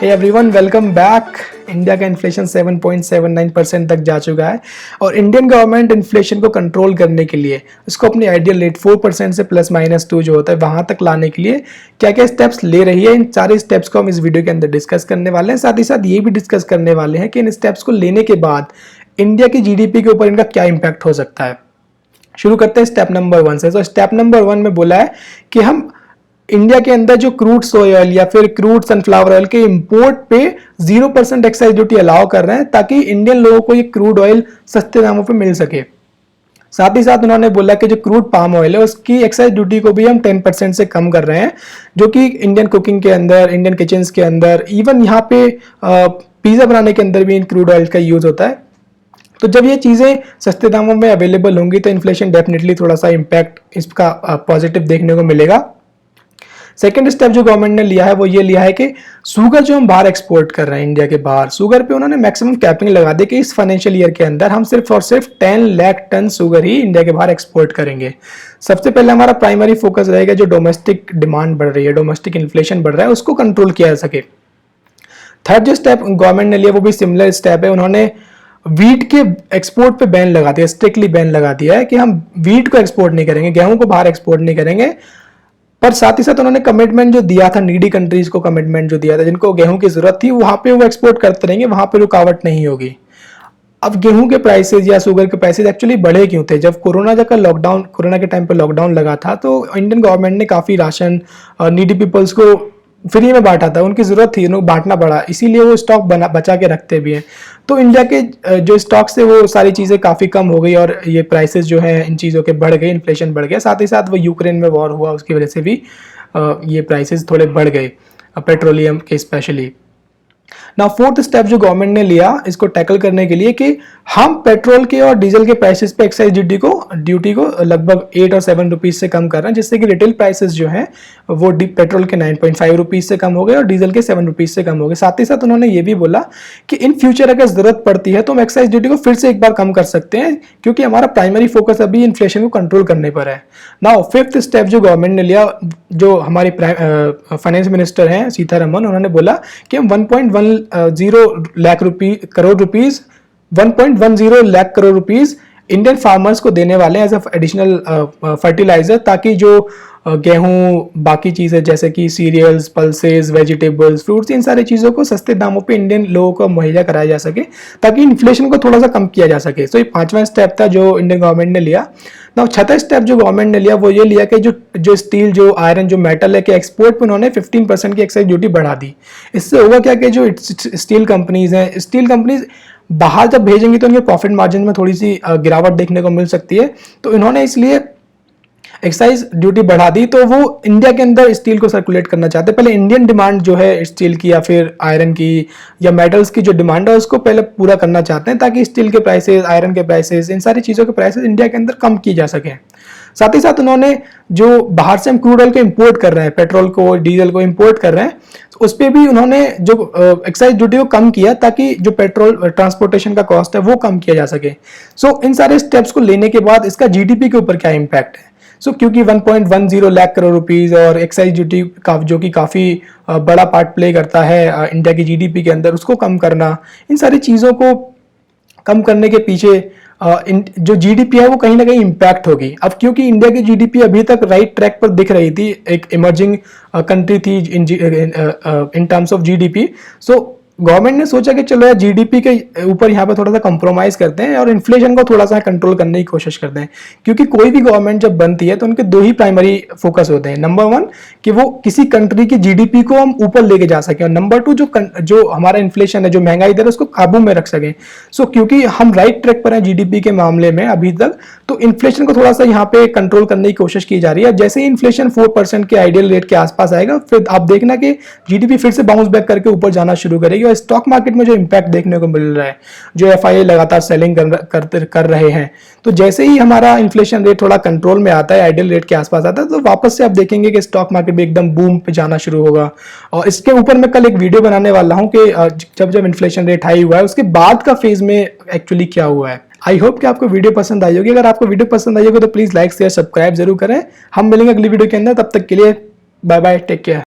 हे everyone, welcome back. India का inflation 7.79% तक जा चुका है और इंडियन गवर्नमेंट इन्फ्लेशन को कंट्रोल करने के लिए उसको अपनी आइडियल रेट 4% से +-2 जो होता है वहां तक लाने के लिए क्या क्या स्टेप्स ले रही है। इन सारे स्टेप्स को हम इस वीडियो के अंदर डिस्कस करने वाले हैं। साथ ही साथ ये भी डिस्कस करने वाले हैं कि इन स्टेप्स को लेने के बाद इंडिया की जीडीपी के ऊपर इनका क्या इम्पैक्ट हो सकता है। शुरू करते हैं स्टेप नंबर 1 से। तो स्टेप नंबर 1 में बोला है कि हम इंडिया के अंदर जो क्रूड सोया ऑयल या फिर क्रूड सनफ्लावर ऑयल के इंपोर्ट पे 0% एक्साइज ड्यूटी अलाउ कर रहे हैं ताकि इंडियन लोगों को ये क्रूड ऑयल सस्ते दामों पे मिल सके। साथ ही साथ उन्होंने बोला कि जो क्रूड पाम ऑयल है उसकी एक्साइज ड्यूटी को भी हम 10% से कम कर रहे हैं, जो कि इंडियन कुकिंग के अंदर, इंडियन किचन के अंदर, इवन यहाँ पे पिज्जा बनाने के अंदर भी इन क्रूड ऑयल का यूज होता है। तो जब ये चीज़ें सस्ते दामों में अवेलेबल होंगी तो इन्फ्लेशन डेफिनेटली थोड़ा सा इम्पैक्ट इसका पॉजिटिव देखने को मिलेगा। सेकेंड स्टेप जो गवर्नमेंट ने लिया है वो ये लिया है कि शुगर जो हम बाहर एक्सपोर्ट कर रहे हैं इंडिया के बाहर, शुगर पे उन्होंने मैक्सिमम कैपिंग लगा दी कि इस फाइनेंशियल ईयर के अंदर हम सिर्फ और सिर्फ 10 लाख टन शुगर ही इंडिया के बाहर एक्सपोर्ट करेंगे। सबसे पहले हमारा प्राइमरी फोकस रहेगा जो डोमेस्टिक डिमांड बढ़ रही है, डोमेस्टिक इन्फ्लेशन बढ़ रहा है, उसको कंट्रोल किया जा सके। थर्ड जो स्टेप गवर्नमेंट ने लिया वो भी सिमिलर स्टेप है। उन्होंने वीट के एक्सपोर्ट पे बैन लगा दिया, स्ट्रिक्टली बैन लगा दिया है कि हम वीट को एक्सपोर्ट नहीं करेंगे, गेहूं को बाहर एक्सपोर्ट नहीं करेंगे। पर साथ ही साथ उन्होंने कमिटमेंट जो दिया था, नीडी कंट्रीज को कमिटमेंट जो दिया था, जिनको गेहूं की जरूरत थी वहां पे वो एक्सपोर्ट करते रहेंगे, वहां पे रुकावट नहीं होगी। अब गेहूं के प्राइसेस या शुगर के प्राइसेस एक्चुअली बढ़े क्यों थे? जब कोरोना के टाइम पे लॉकडाउन लगा था तो इंडियन गवर्नमेंट ने काफी राशन नीडी पीपल्स को फ्री में बांटा था, उनकी जरूरत थी, उनको बांटना पड़ा, इसीलिए वो स्टॉक बचा के रखते भी हैं। तो इंडिया के जो स्टॉक से वो सारी चीज़ें काफ़ी कम हो गई और ये प्राइसेस जो है इन चीज़ों के बढ़ गए, इन्फ्लेशन बढ़ गया। साथ ही साथ वो यूक्रेन में वॉर हुआ उसकी वजह से भी ये प्राइसेस थोड़े बढ़ गए, पेट्रोलियम के स्पेशली। ना फोर्थ स्टेप जो गवर्नमेंट ने लिया इसको टैकल करने के लिए कि हम पेट्रोल के और डीजल के प्राइसेस पे एक्साइज ड्यूटी को लगभग 8 और 7 रुपीज से कम कर रहे हैं, जिससे कि रिटेल प्राइसेस जो हैं वो पेट्रोल के 9.5 रुपीज से कम हो गए और डीजल के 7 रुपीज से कम हो गए। साथ ही साथ उन्होंने ये भी बोला कि इन फ्यूचर अगर जरूरत पड़ती है तो हम एक्साइज ड्यूटी को फिर से एक बार कम कर सकते हैं, क्योंकि हमारा प्राइमरी फोकस अभी इन्फ्लेशन को कंट्रोल करने पर है। नाउ फिफ्थ स्टेप जो गवर्नमेंट ने लिया, जो हमारी फाइनेंस मिनिस्टर हैं सीतारमन, उन्होंने बोला कि हम 1.10 lakh crore rupees Indian farmers को देने वाले हैं एज एडिशनल फर्टिलाइजर, ताकि जो गेहूं, बाकी चीजें जैसे कि सीरियल्स, पल्सेस, वेजिटेबल्स, फ्रूट्स, इन सारी चीजों को सस्ते दामों पे इंडियन लोगों को मुहैया कराया जा सके ताकि इन्फ्लेशन को थोड़ा सा कम किया जा सके। तो ये 5वां स्टेप था जो इंडियन गवर्नमेंट ने लिया। ना 6वां स्टेप जो गवर्नमेंट ने लिया वो ये लिया कि जो स्टील, जो आयरन, जो मेटल है कि एक्सपोर्ट पे उन्होंने 15% की एक्साइज ड्यूटी बढ़ा दी। इससे होगा क्या कि जो स्टील कंपनीज हैं, स्टील कंपनीज बाहर जब भेजेंगी तो उनके प्रॉफिट मार्जिन में थोड़ी सी गिरावट देखने को मिल सकती है। तो इन्होंने इसलिए एक्साइज ड्यूटी बढ़ा दी, तो वो इंडिया के अंदर स्टील को सर्कुलेट करना चाहते हैं। पहले इंडियन डिमांड जो है स्टील की या फिर आयरन की या मेटल्स की जो डिमांड है उसको पहले पूरा करना चाहते हैं ताकि स्टील के प्राइसेस, आयरन के प्राइसेस, इन सारी चीज़ों के प्राइसेस इंडिया के अंदर कम की जा सके। साथ ही साथ उन्होंने जो बाहर से हम क्रूड ऑयल को इंपोर्ट कर रहे हैं, पेट्रोल को, डीजल को इंपोर्ट कर रहे हैं, उस पर भी उन्होंने जो एक्साइज ड्यूटी को कम किया ताकि जो पेट्रोल ट्रांसपोर्टेशन का कॉस्ट है वो कम किया जा सके। सो इन सारे स्टेप्स को लेने के बाद इसका जीडीपी के ऊपर क्या इम्पैक्ट है? क्योंकि 1.10 लाख करोड़ रुपीस और एक्साइज ड्यूटी जो कि काफ़ी बड़ा पार्ट प्ले करता है इंडिया की जीडीपी के अंदर, उसको कम करना, इन सारी चीज़ों को कम करने के पीछे जो जीडीपी है वो कहीं ना कहीं इम्पैक्ट होगी। अब क्योंकि इंडिया की जीडीपी अभी तक राइट ट्रैक पर दिख रही थी, एक इमर्जिंग कंट्री थी in terms of GDP, so government ने सोचा कि चलो यार जीडीपी के ऊपर यहाँ पे थोड़ा सा कंप्रोमाइज करते हैं और इन्फ्लेशन को थोड़ा सा कंट्रोल करने की कोशिश करते हैं। क्योंकि कोई भी गवर्नमेंट जब बनती है तो उनके दो ही प्राइमरी फोकस होते हैं। नंबर 1 कि वो किसी कंट्री की जीडीपी को हम ऊपर लेके जा सके, और नंबर 2 जो हमारा इन्फ्लेशन है, जो महंगाई दर है, उसको काबू में रख सके। सो क्योंकि हम राइट ट्रैक पर हैं जीडीपी के मामले में अभी तक, तो इन्फ्लेशन को थोड़ा सा यहाँ पे कंट्रोल करने की कोशिश की जा रही है। जैसे ही इन्फ्लेशन 4% के आइडियल रेट के आसपास आएगा, फिर आप देखना कि जीडीपी फिर से बाउंस बैक करके ऊपर जाना शुरू करेगी और स्टॉक मार्केट में जो इम्पैक्ट देखने को मिल रहा है, जो एफआईआई लगातार सेलिंग कर रहे हैं, तो जैसे ही हमारा इन्फ्लेशन रेट थोड़ा कंट्रोल में आता है, आइडियल रेट के आसपास आता है, तो वापस से आप देखेंगे कि स्टॉक मार्केट भी एकदम बूम पे जाना शुरू होगा। और इसके ऊपर मैं कल एक वीडियो बनाने वाला हूं कि जब इन्फ्लेशन रेट हाई हुआ है उसके बाद का फेज में एक्चुअली क्या हुआ है। आई होप कि आपको वीडियो पसंद आई होगी। अगर आपको वीडियो पसंद आई होगी तो प्लीज लाइक शेयर सब्सक्राइब जरूर करें। हम मिलेंगे अगली वीडियो के अंदर, तब तक के लिए बाय बाय, टेक केयर।